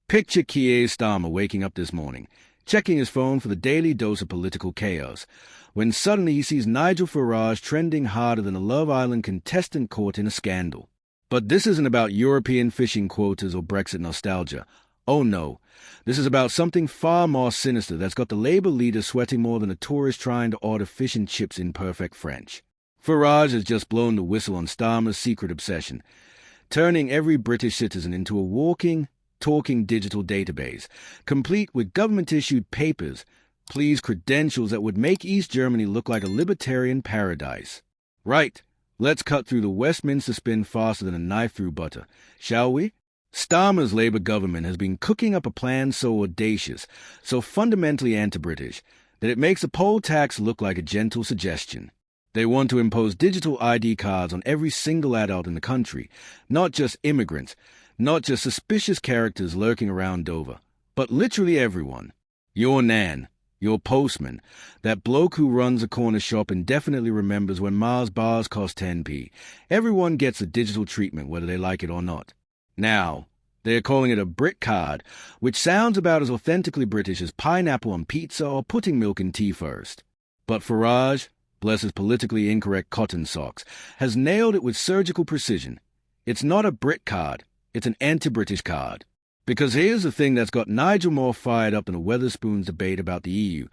Picture Keir Starmer waking up this morning, checking his phone for the daily dose of political chaos, when suddenly he sees Nigel Farage trending harder than a Love Island contestant caught in a scandal. But this isn't about European fishing quotas or Brexit nostalgia. Oh no, this is about something far more sinister that's got the Labour leader sweating more than a tourist trying to order fish and chips in perfect French. Farage has just blown the whistle on Starmer's secret obsession, turning every British citizen into a walking, talking digital database, complete with government-issued papers, please credentials that would make East Germany look like a libertarian paradise. Right, let's cut through the Westminster spin faster than a knife through butter, shall we? Starmer's Labour government has been cooking up a plan so audacious, so fundamentally anti-British, that it makes a poll tax look like a gentle suggestion. They want to impose digital ID cards on every single adult in the country, not just immigrants, not just suspicious characters lurking around Dover, but literally everyone. Your nan, your postman, that bloke who runs a corner shop and definitely remembers when Mars bars cost 10p. Everyone gets a digital treatment whether they like it or not. Now, they're calling it a Brit card, which sounds about as authentically British as pineapple on pizza or putting milk in tea first. But Farage, bless his politically incorrect cotton socks, has nailed it with surgical precision. It's not a Brit card, it's an anti-British card. Because here's the thing that's got Nigel more fired up than a Wetherspoons debate about the EU.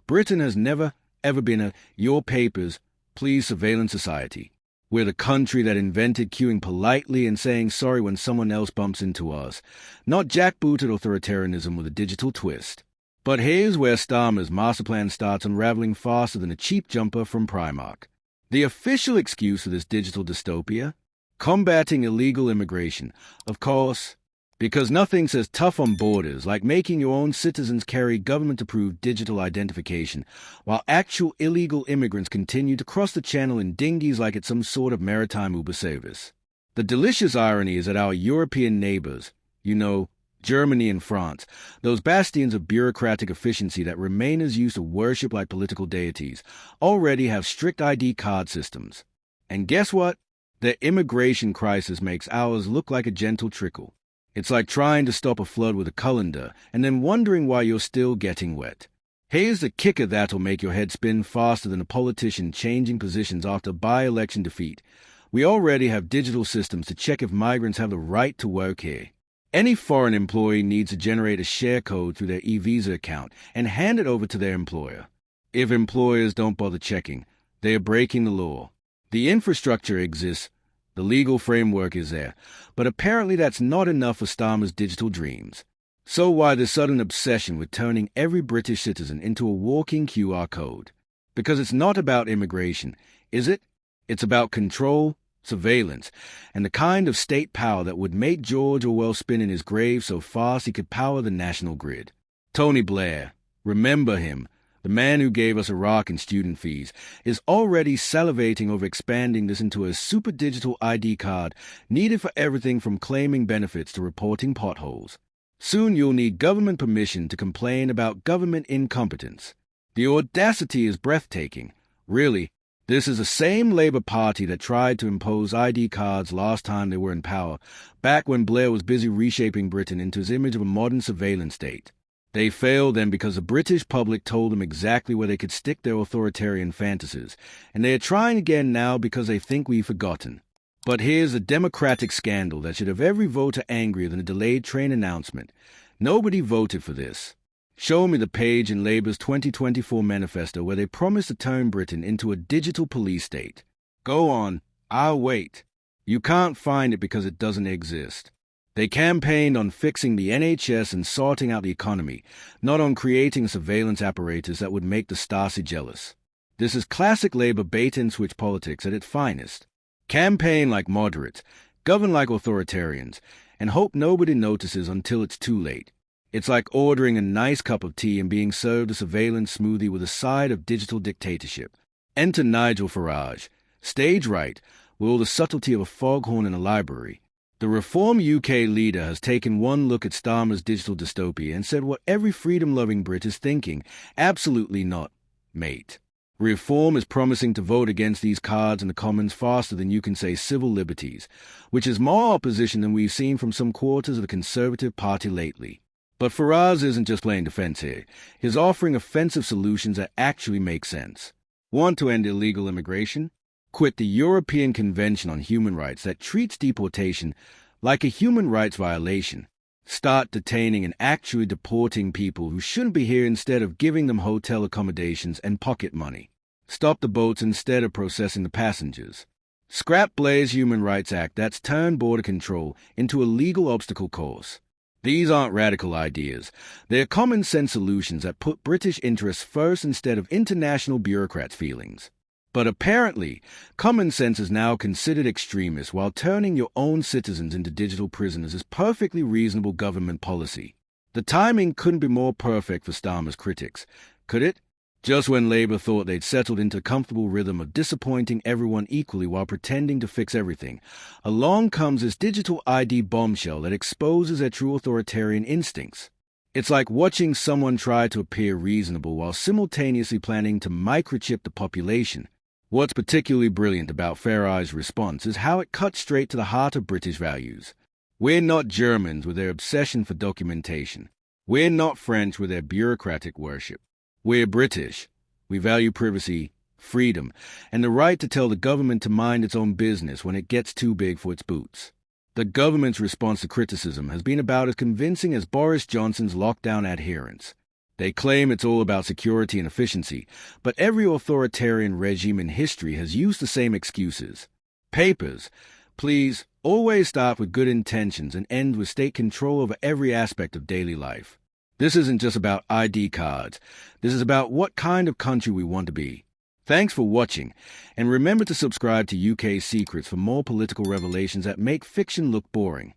Britain has never, ever been a your papers, please surveillance society. We're the country that invented queuing politely and saying sorry when someone else bumps into us, not jackbooted authoritarianism with a digital twist. But here's where Starmer's master plan starts unraveling faster than a cheap jumper from Primark. The official excuse for this digital dystopia? Combating illegal immigration. Of course, because nothing says tough on borders like making your own citizens carry government-approved digital identification, while actual illegal immigrants continue to cross the channel in dinghies like it's some sort of maritime Uber service. The delicious irony is that our European neighbors, Germany and France, those bastions of bureaucratic efficiency that Remainers used to worship like political deities, already have strict ID card systems. And guess what? Their immigration crisis makes ours look like a gentle trickle. It's like trying to stop a flood with a colander and then wondering why you're still getting wet. Here's the kicker that'll make your head spin faster than a politician changing positions after by-election defeat. We already have digital systems to check if migrants have the right to work here. Any foreign employee needs to generate a share code through their e-visa account and hand it over to their employer. If employers don't bother checking, they are breaking the law. The infrastructure exists, the legal framework is there, but apparently that's not enough for Starmer's digital dreams. So why this sudden obsession with turning every British citizen into a walking QR code? Because it's not about immigration, is it? It's about control, surveillance, and the kind of state power that would make George Orwell spin in his grave so fast he could power the national grid. Tony Blair, remember him, the man who gave us Iraq and student fees, is already salivating over expanding this into a super digital ID card needed for everything from claiming benefits to reporting potholes. Soon you'll need government permission to complain about government incompetence. The audacity is breathtaking. Really, this is the same Labour Party that tried to impose ID cards last time they were in power, back when Blair was busy reshaping Britain into his image of a modern surveillance state. They failed then because the British public told them exactly where they could stick their authoritarian fantasies, and they are trying again now because they think we've forgotten. But here's a democratic scandal that should have every voter angrier than a delayed train announcement. Nobody voted for this. Show me the page in Labour's 2024 manifesto where they promised to turn Britain into a digital police state. Go on, I'll wait. You can't find it because it doesn't exist. They campaigned on fixing the NHS and sorting out the economy, not on creating a surveillance apparatus that would make the Stasi jealous. This is classic Labour bait-and-switch politics at its finest. Campaign like moderates, govern like authoritarians, and hope nobody notices until it's too late. It's like ordering a nice cup of tea and being served a surveillance smoothie with a side of digital dictatorship. Enter Nigel Farage, stage right, with all the subtlety of a foghorn in a library. The Reform UK leader has taken one look at Starmer's digital dystopia and said what every freedom-loving Brit is thinking. Absolutely not, mate. Reform is promising to vote against these cards in the Commons faster than you can say civil liberties, which is more opposition than we've seen from some quarters of the Conservative Party lately. But Farage isn't just playing defense here. He's offering offensive solutions that actually make sense. Want to end illegal immigration? Quit the European Convention on Human Rights that treats deportation like a human rights violation. Start detaining and actually deporting people who shouldn't be here instead of giving them hotel accommodations and pocket money. Stop the boats instead of processing the passengers. Scrap Blair's Human Rights Act that's turned border control into a legal obstacle course. These aren't radical ideas. They're common-sense solutions that put British interests first instead of international bureaucrats' feelings. But apparently, common sense is now considered extremist, while turning your own citizens into digital prisoners is perfectly reasonable government policy. The timing couldn't be more perfect for Starmer's critics, could it? Just when Labour thought they'd settled into a comfortable rhythm of disappointing everyone equally while pretending to fix everything, along comes this digital ID bombshell that exposes their true authoritarian instincts. It's like watching someone try to appear reasonable while simultaneously planning to microchip the population. What's particularly brilliant about Farage's response is how it cuts straight to the heart of British values. We're not Germans with their obsession for documentation. We're not French with their bureaucratic worship. We're British. We value privacy, freedom, and the right to tell the government to mind its own business when it gets too big for its boots. The government's response to criticism has been about as convincing as Boris Johnson's lockdown adherence. They claim it's all about security and efficiency, but every authoritarian regime in history has used the same excuses. Papers, please, always start with good intentions and end with state control over every aspect of daily life. This isn't just about ID cards. This is about what kind of country we want to be. Thanks for watching, and remember to subscribe to UK Secrets for more political revelations that make fiction look boring.